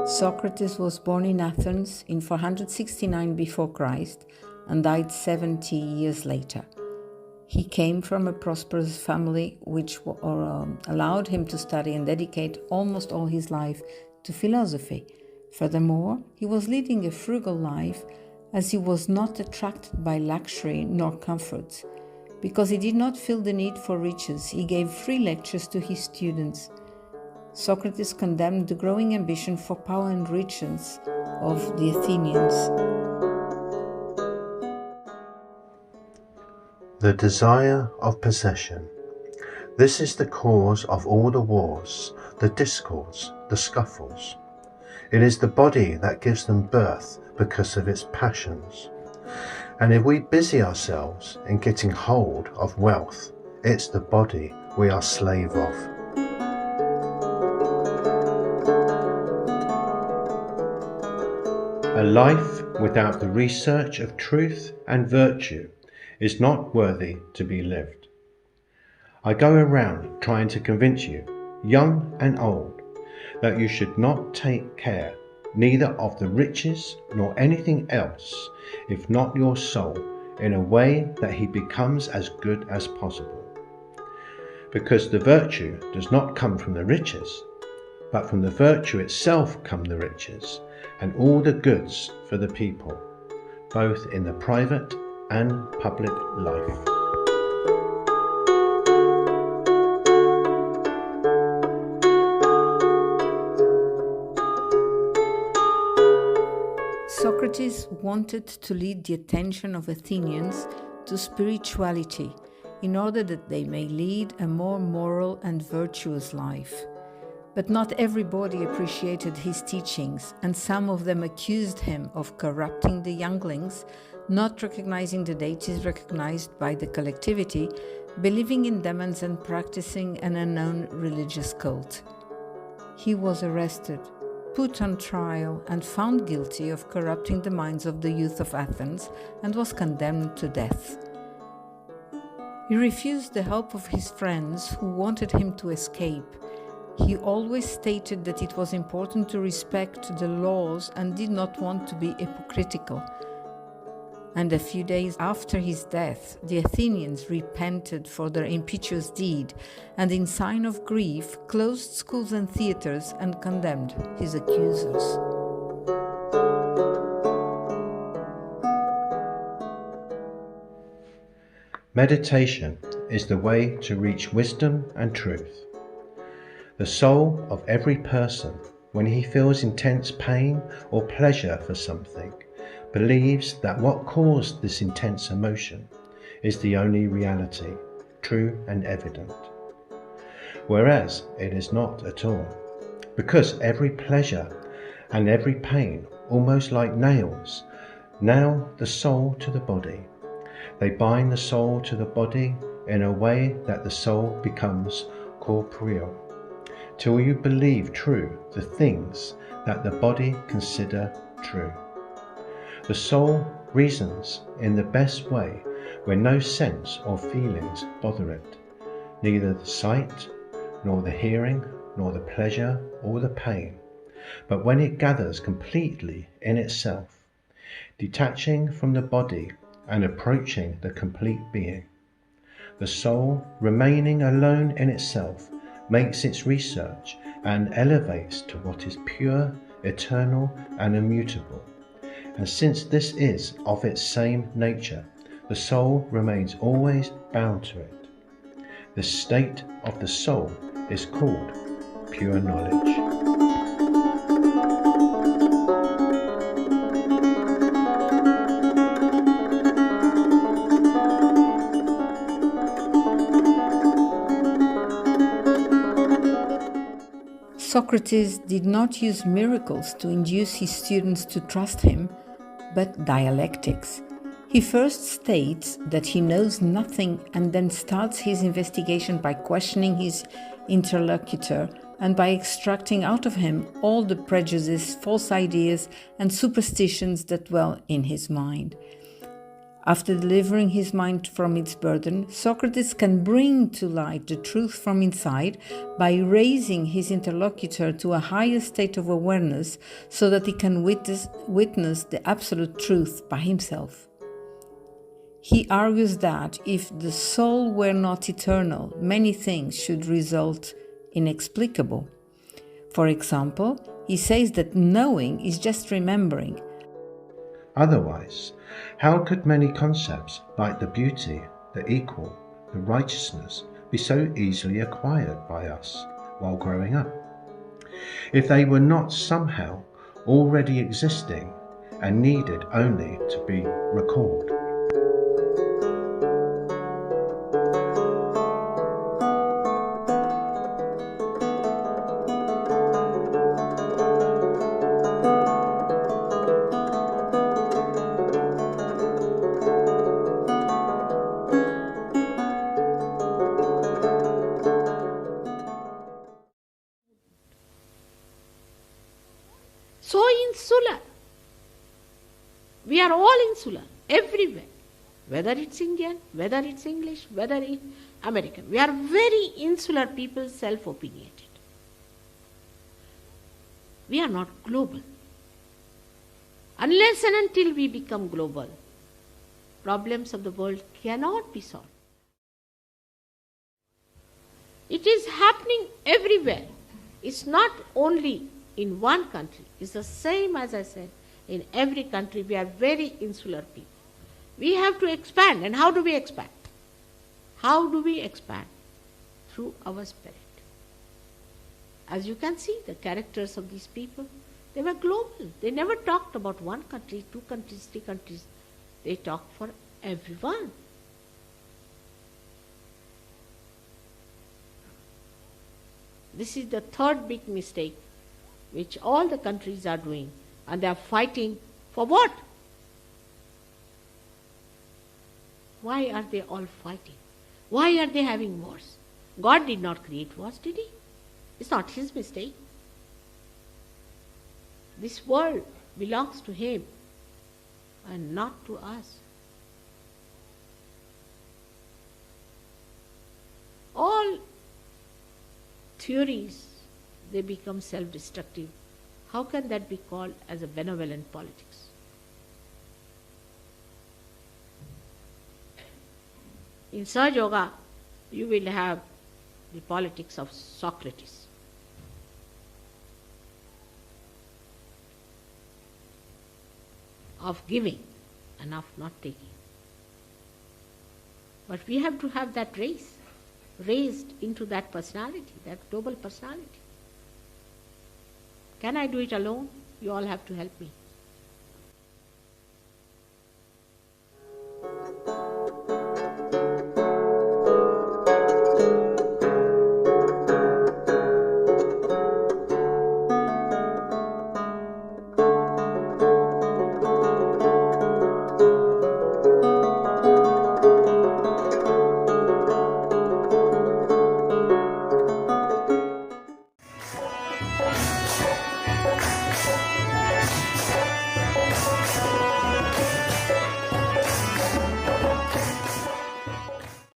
Socrates was born in Athens in 469 before Christ and died 70 years later. He came from a prosperous family which allowed him to study and dedicate almost all his life to philosophy. Furthermore, he was leading a frugal life as he was not attracted by luxury nor comforts. Because he did not feel the need for riches, he gave free lectures to his students. Socrates condemned the growing ambition for power and riches of the Athenians. The desire of possession. This is the cause of all the wars, the discords, the scuffles. It is the body that gives them birth because of its passions. And if we busy ourselves in getting hold of wealth, it's the body we are slave of. A life without the research of truth and virtue is not worthy to be lived. I go around trying to convince you, young and old, that you should not take care neither of the riches nor anything else, if not your soul, in a way that he becomes as good as possible. Because the virtue does not come from the riches, but from the virtue itself come the riches, and all the goods for the people, both in the private and public life. Socrates wanted to lead the attention of Athenians to spirituality in order that they may lead a more moral and virtuous life. But not everybody appreciated his teachings, and some of them accused him of corrupting the younglings, not recognizing the deities recognized by the collectivity, believing in demons and practicing an unknown religious cult. He was arrested, put on trial, and found guilty of corrupting the minds of the youth of Athens, and was condemned to death. He refused the help of his friends who wanted him to escape. He always stated that it was important to respect the laws and did not want to be hypocritical. And a few days after his death, the Athenians repented for their impetuous deed and in sign of grief closed schools and theaters and condemned his accusers. Meditation is the way to reach wisdom and truth. The soul of every person, when he feels intense pain or pleasure for something, believes that what caused this intense emotion is the only reality, true and evident. Whereas it is not at all, because every pleasure and every pain, almost like nails, nail the soul to the body. They bind the soul to the body in a way that the soul becomes corporeal, till you believe true the things that the body consider true. The soul reasons in the best way when no sense or feelings bother it, neither the sight, nor the hearing, nor the pleasure or the pain, but when it gathers completely in itself, detaching from the body and approaching the complete being. The soul, remaining alone in itself, makes its research and elevates to what is pure, eternal and immutable. And since this is of its same nature, the soul remains always bound to it. The state of the soul is called pure knowledge. Socrates did not use miracles to induce his students to trust him, but dialectics. He first states that he knows nothing and then starts his investigation by questioning his interlocutor and by extracting out of him all the prejudices, false ideas, and superstitions that dwell in his mind. After delivering his mind from its burden, Socrates can bring to light the truth from inside by raising his interlocutor to a higher state of awareness so that he can witness the absolute truth by himself. He argues that if the soul were not eternal, many things should result inexplicable. For example, he says that knowing is just remembering. Otherwise, how could many concepts like the beauty, the equal, the righteousness be so easily acquired by us while growing up, if they were not somehow already existing and needed only to be recalled? So insular. We are all insular, everywhere. Whether it's Indian, whether it's English, whether it's American. We are very insular people, self-opinionated. We are not global. Unless and until we become global, problems of the world cannot be solved. It is happening everywhere. It's not only in one country. It's the same, as I said, in every country. We are very insular people. We have to expand. And how do we expand? How do we expand? Through our spirit. As you can see, the characters of these people, they were global. They never talked about one country, 2 countries, 3 countries. They talked for everyone. This is the third big mistake which all the countries are doing, and they are fighting for what? Why are they all fighting? Why are they having wars? God did not create wars, did he? It's not his mistake. This world belongs to him and not to us. All theories, they become self-destructive. How can that be called as a benevolent politics? In Sahajayoga, you will have the politics of Socrates. Of giving and of not taking. But we have to have that raised into that personality, that global personality. Can I do it alone? You all have to help me.